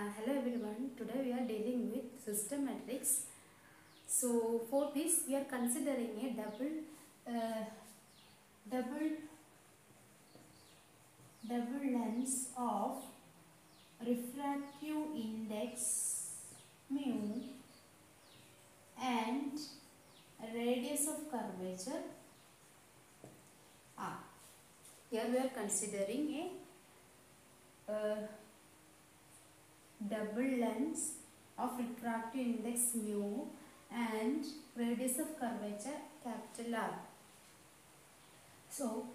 Hello everyone. Today we are dealing with system matrix. So for this we are considering a double lens of refractive index mu and radius of curvature r. Here we are considering a double lens of refractive index mu and radius of curvature capital R. So,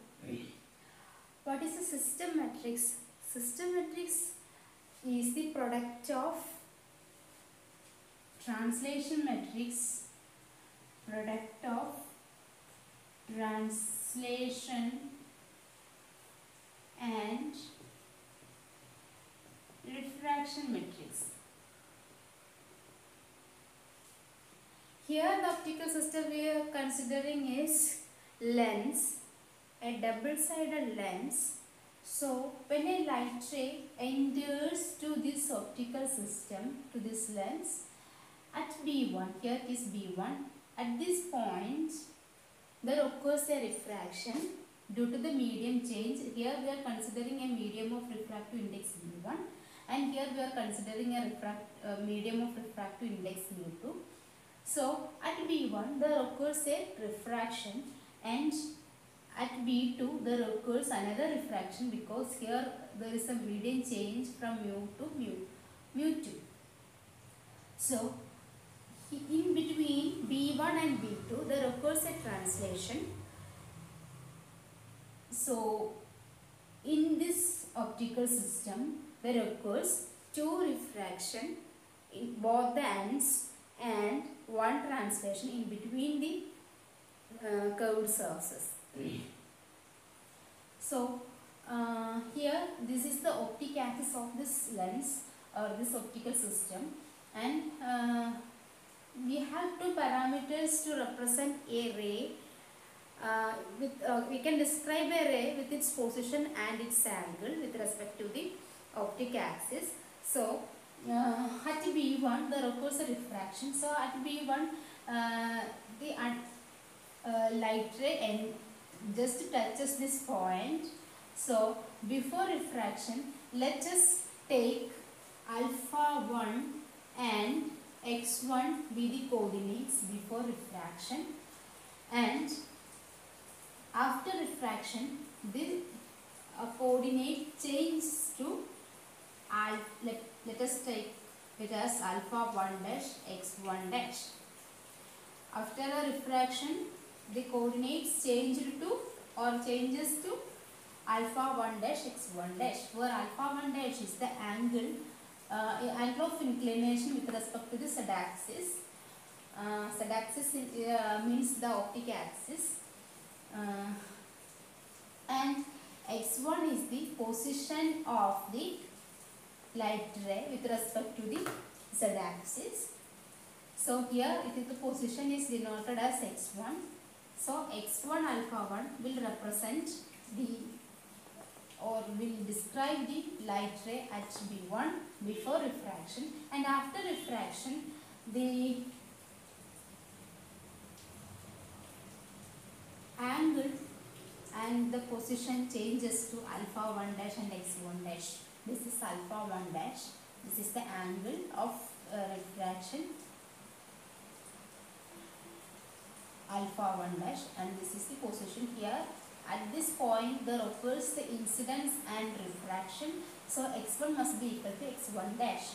what is a system matrix? System matrix is the product of translation matrix, and refraction matrix. Here the optical system we are considering is lens, a double-sided lens. So when a light ray enters to this optical system, to this lens at B1, here is B1, at this point there occurs a refraction due to the medium change. Here we are considering a medium of refractive index B1 and here we are considering a medium of refractive index mu2. So at B1 there occurs a refraction and at B2 there occurs another refraction because here there is a medium change from mu to mu2. So in between B1 and B2 there occurs a translation. So in this optical system there occurs two refraction in both the ends and one translation in between the curved surfaces. So here this is the optic axis of this lens or this optical system, and we have two parameters to represent a ray. We can describe a ray with its position and its angle with respect to the optic axis. So at B1 there occurs a refraction. So at B1 the light ray just touches this point. So before refraction, let us take alpha 1 and x1 be the coordinates before refraction, and after refraction the coordinate changes to let us take it as alpha 1 dash x1 dash. After a refraction the coordinates changes to alpha 1 dash x1 dash, where alpha 1 dash is the angle of inclination with respect to the z axis. Z axis means the optic axis, and x1 is the position of the light ray with respect to the z axis. So here the position is denoted as x1. So x1 alpha 1 will represent will describe the light ray at B1 before refraction, and after refraction the angle and the position changes to alpha 1 dash and x1 dash. This is alpha 1 dash. This is the angle of refraction, alpha 1 dash, and this is the position here. At this point there occurs the incidence and refraction. So x1 must be equal to x1 dash.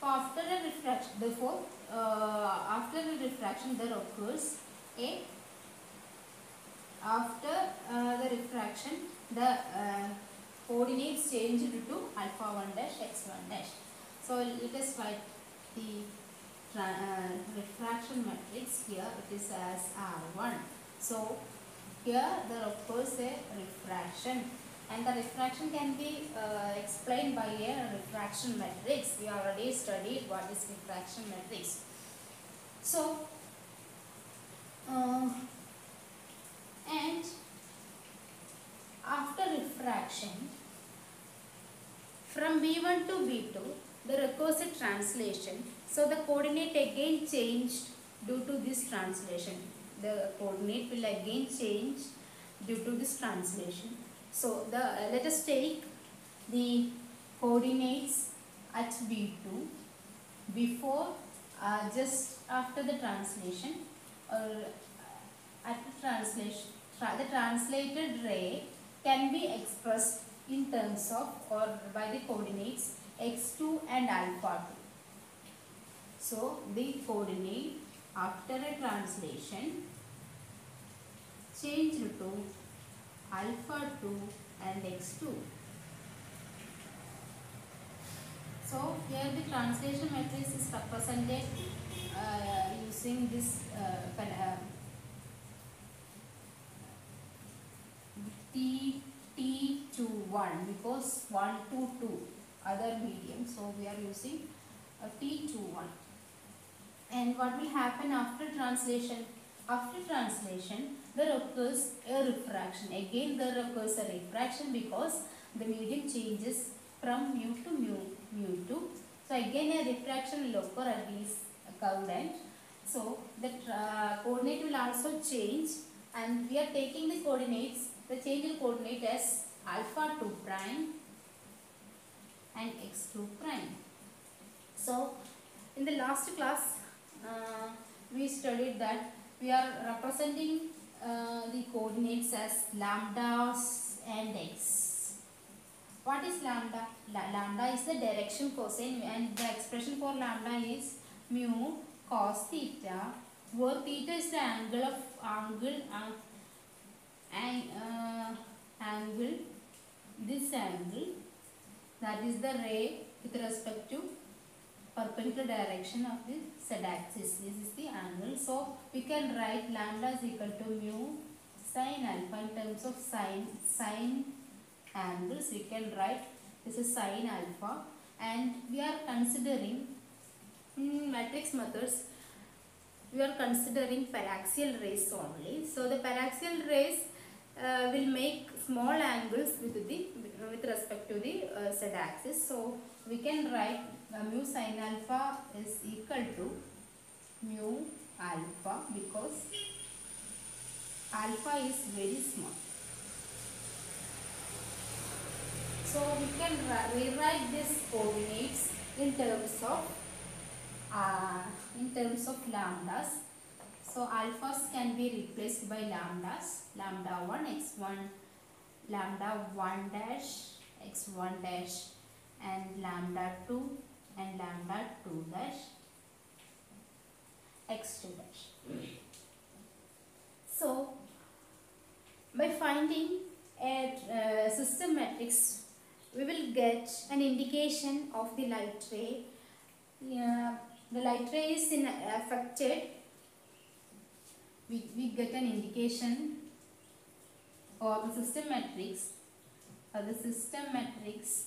After a refraction, therefore after a refraction there occurs after the refraction the coordinates changed to alpha 1 dash x1 dash. So let us write the refraction matrix. Here it is as R1. So here there occurs a refraction, and the refraction can be explained by a refraction matrix. We already studied what is refraction matrix. So and after refraction From V1 to V2, there occurs a translation. So the coordinate again changed due to this translation. The coordinate will again change due to this translation. So let us take the coordinates at V2 before, just after the translation, or at the translation. The translated ray can be expressed in terms of or by the coordinates x2 and alpha 2. So the coordinate after a translation changed to alpha 2 and x2. So here the translation matrix is represented using this T to 1, because 1 to 2 other medium, so we are using T to 1. And what will happen after translation? After translation, there occurs a refraction. Again there occurs a refraction because the medium changes from mu to mu2. So again a refraction will occur at this coordinate. So the coordinate will also change, and we are taking the coordinates, the change in coordinate as alpha 2 prime and x2 prime. So in the last class we studied that we are representing the coordinates as lambdas and x. What is lambda? Lambda is the direction cosine, and the expression for lambda is mu cos theta, where theta is the angle of this angle, that is the ray with respect to perpendicular direction of the z-axis. This is the angle. So we can write lambda is equal to mu sin alpha in terms of sine angles. We can write this is sin alpha, and we are considering in matrix methods, we are considering paraxial rays only. So the paraxial rays will make small angles with respect to the z-axis. So we can write mu sin alpha is equal to mu alpha, because alpha is very small. So we can rewrite these coordinates in terms of lambdas. So alphas can be replaced by lambdas. Lambda 1 x1, lambda 1 dash x1 dash, and lambda 2 and lambda 2 dash x2 dash. So by finding a system matrix, we will get an indication of the light ray. The light ray is affected. We get an indication of the system matrix. The system matrix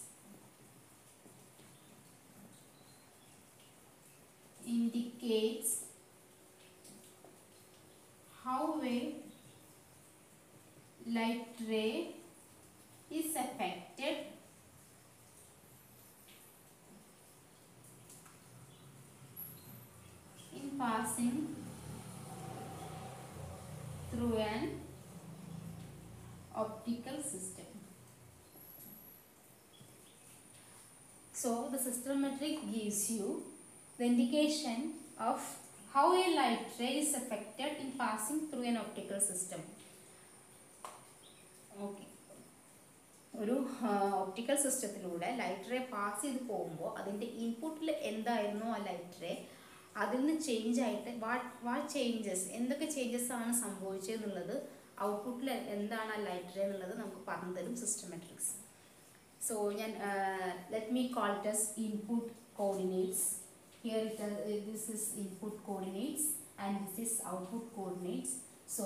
indicates how a light ray is affected in passing through an optical system. So the system matrix gives you the indication of how a light ray is affected in passing through an optical system. Okay. ഒരു optical സിസ്റ്റത്തിലൂടെ light ray pass ചെയ്ത് പോകുമ്പോൾ അതിൻ്റെ ഇൻപുട്ടിൽ എന്തായിരുന്നു ആ light ray, അതിൽ നിന്ന് change ആയിട്ട് വാട്ട് ചേഞ്ചസ്, എന്തൊക്കെ ചേഞ്ചസ് ആണ് സംഭവിച്ചതെന്നുള്ളത്, ഔട്ട്പുട്ടിൽ എന്താണ് ആ ലൈറ്റ് റേ എന്നുള്ളത് നമുക്ക് പറഞ്ഞു തരും സിസ്റ്റം മെട്രിക്സ്. സോ ഞാൻ let me call it as input coordinates. Here this is input coordinates and this is output coordinates. So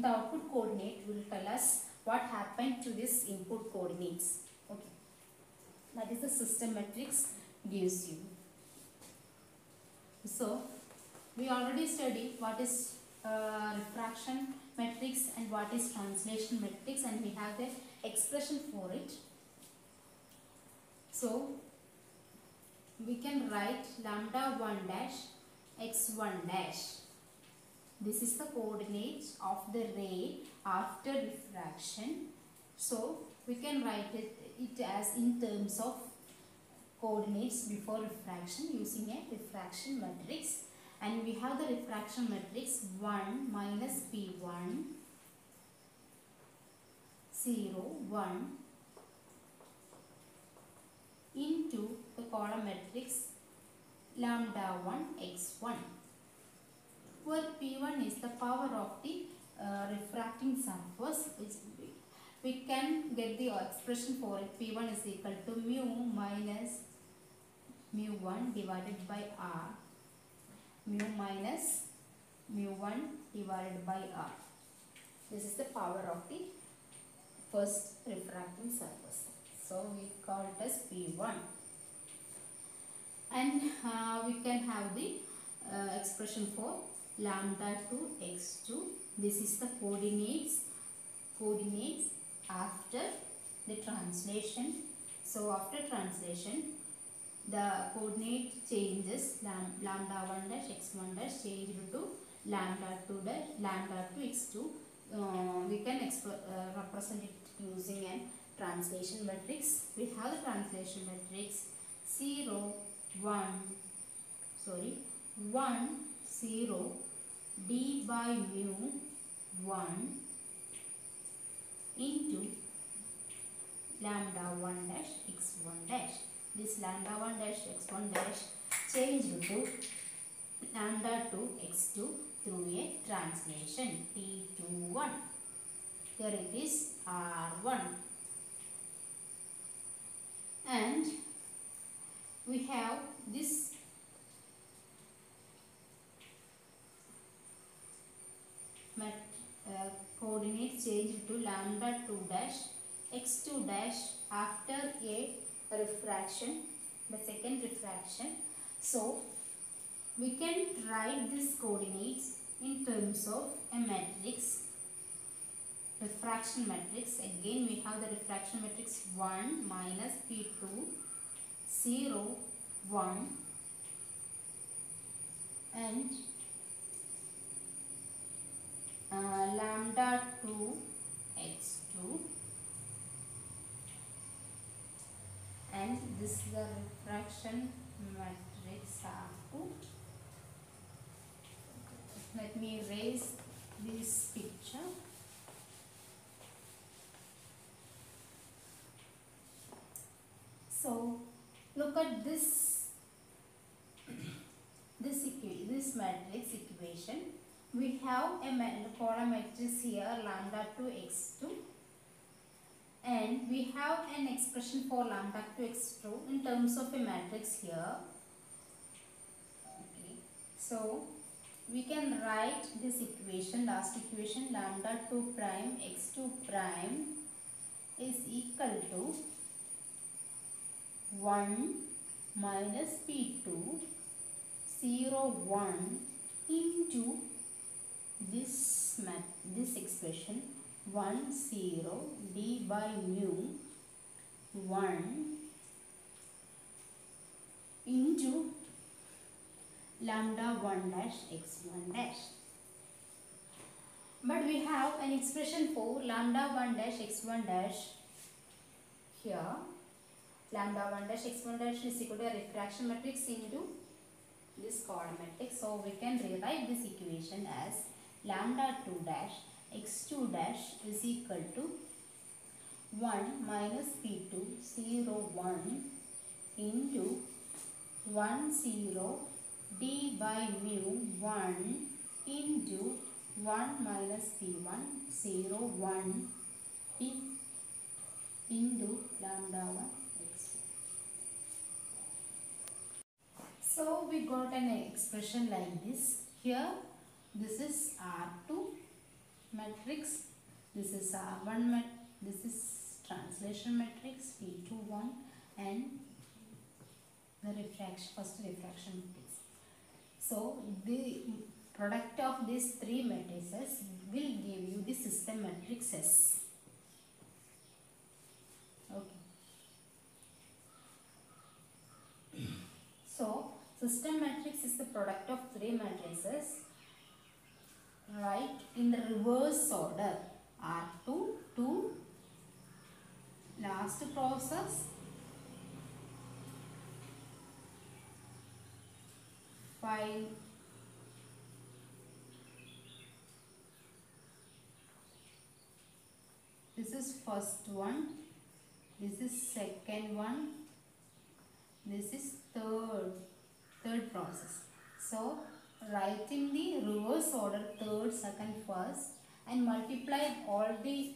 the output coordinate will tell us what happened to this input coordinates. Okay, that is the system matrix gives you. So we already studied what is refraction matrix and what is translation matrix, and we have the expression for it. So we can write lambda 1 dash x1 dash. This is the coordinates of the ray after refraction. So we can write it as in terms of coordinates before refraction using a refraction matrix. And we have the refraction matrix 1 minus p1 0 1 into the column matrix lambda 1 x1, where p1 is the power of the refracting surface. We can get the expression for it. P1 is equal to mu minus mu1 divided by r, mu minus mu1 divided by r. This is the power of the first refracting surface. So we call it as P1. And we can have the expression for lambda 2 x2. This is the coordinates after the translation. So after translation, the coordinate changes, lambda 1 dash x1 dash changed to lambda 2 dash lambda 2 x2. We can represent it using a translation matrix. We have the translation matrix 1 0 d by mu 1 into lambda 1 dash x1 dash. This lambda 1 dash x1 dash changed to lambda 2 x2 through a translation T21. Here it is R1. And we have this coordinate changed to lambda 2 dash x2 dash after a refraction, the second refraction. So we can write these coordinates in terms of a matrix, refraction matrix. Again we have the refraction matrix 1 minus p2 0 1 and lambda 2 x2, and this is the refraction matrix R2. Let me erase this picture. So look at this matrix equation. We have a column matrix here lambda 2 x2, and we have an expression for lambda 2 x2 in terms of a matrix here. Okay. So we can write this equation, last equation, lambda 2 prime x2 prime is equal to 1 minus p2 0 1 into this expression 1 0 d by mu 1 into lambda 1 dash x1 dash. But we have an expression for lambda 1 dash x1 dash here. Lambda 1 dash x1 dash is equal to a refraction matrix into this column matrix. So we can rewrite this equation as lambda 2 dash x2 dash is equal to 1 minus p2 0 1 into 1 0 d by mu 1 into 1 minus p1 0 1 p into lambda 1 x. So we got an expression like this. Here this is R2 matrix, this is R1 this is translation matrix P21, and the first refraction matrix. So the product of these three matrices will give you the system matrices. Okay. system matrix is the product of three matrices, right, in the reverse order. R2 to last process 5 this is first one, this is second one, this is third process. So write in the reverse order third, second, first and multiply all the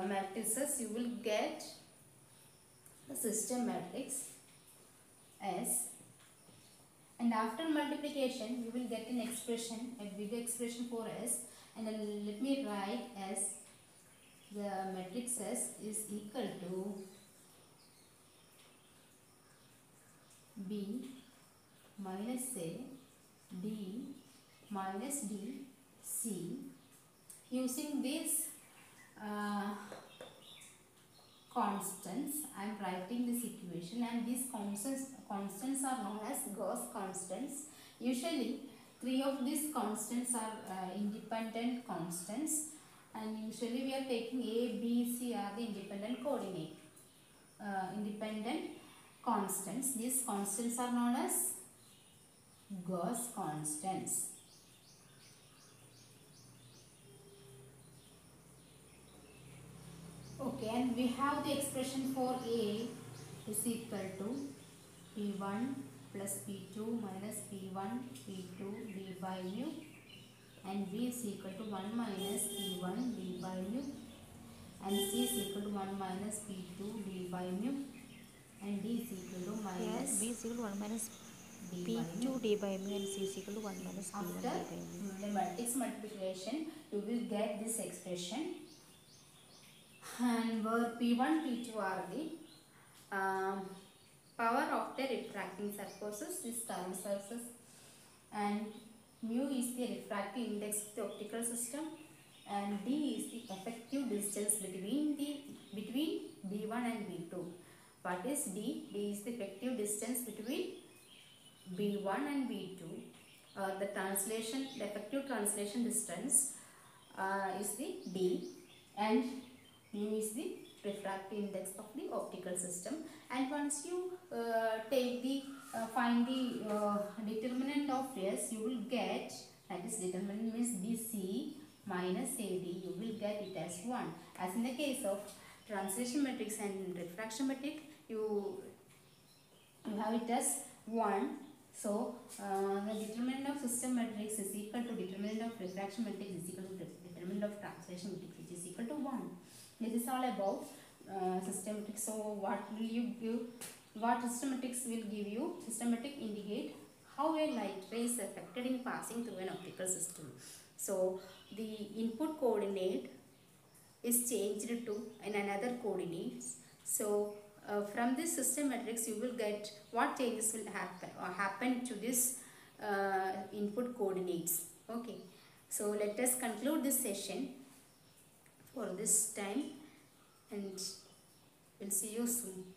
matrices, you will get the system matrix S, and after multiplication you will get an expression, a big expression for S, and then let me write as the matrix S is equal to B minus A, D minus D, C. Using these constants, I am writing this equation, and these constants are known as Gauss constants. Usually, three of these constants are independent constants, and usually we are taking A, B, C are the independent independent constants. These constants are known as Gauss constants. Okay, and we have the expression for A is equal to P1 plus P2 minus P1 P2 d by mu, and B is equal to 1 minus P1 d by mu, and C is equal to 1 minus P2 d by mu, and D is equal to minus B is equal to 1 minus P2 d by mu, and C is equal to 1 minus P1 d by mu. After the matrix multiplication, you will get this expression, and where P1, P2 are the power of the refracting surfaces, this current surfaces, and mu is the refractive index of the optical system, and D is the effective distance between B1 and B2. What is D? D is the effective distance between B1 and B2. The effective translation distance is the D, and mu is the refractive index of the optical system. And once you find the determinant of S, you will get, that is determinant means BC minus AD, you will get it as 1. As in the case of translation matrix and refraction matrix, you have it as 1. So the determinant of system matrix is equal to determinant of refraction matrix is equal to determinant of translation matrix, which is equal to 1. This is all about system matrix. So what will you give? What system matrix will give you? System matrix indicate how a light ray is affected in passing through an optical system. So the input coordinate is changed to another coordinates. So from this system matrix you will get what changes will happen to this input coordinates. Okay, so let us conclude this session for this time, and we'll see you soon.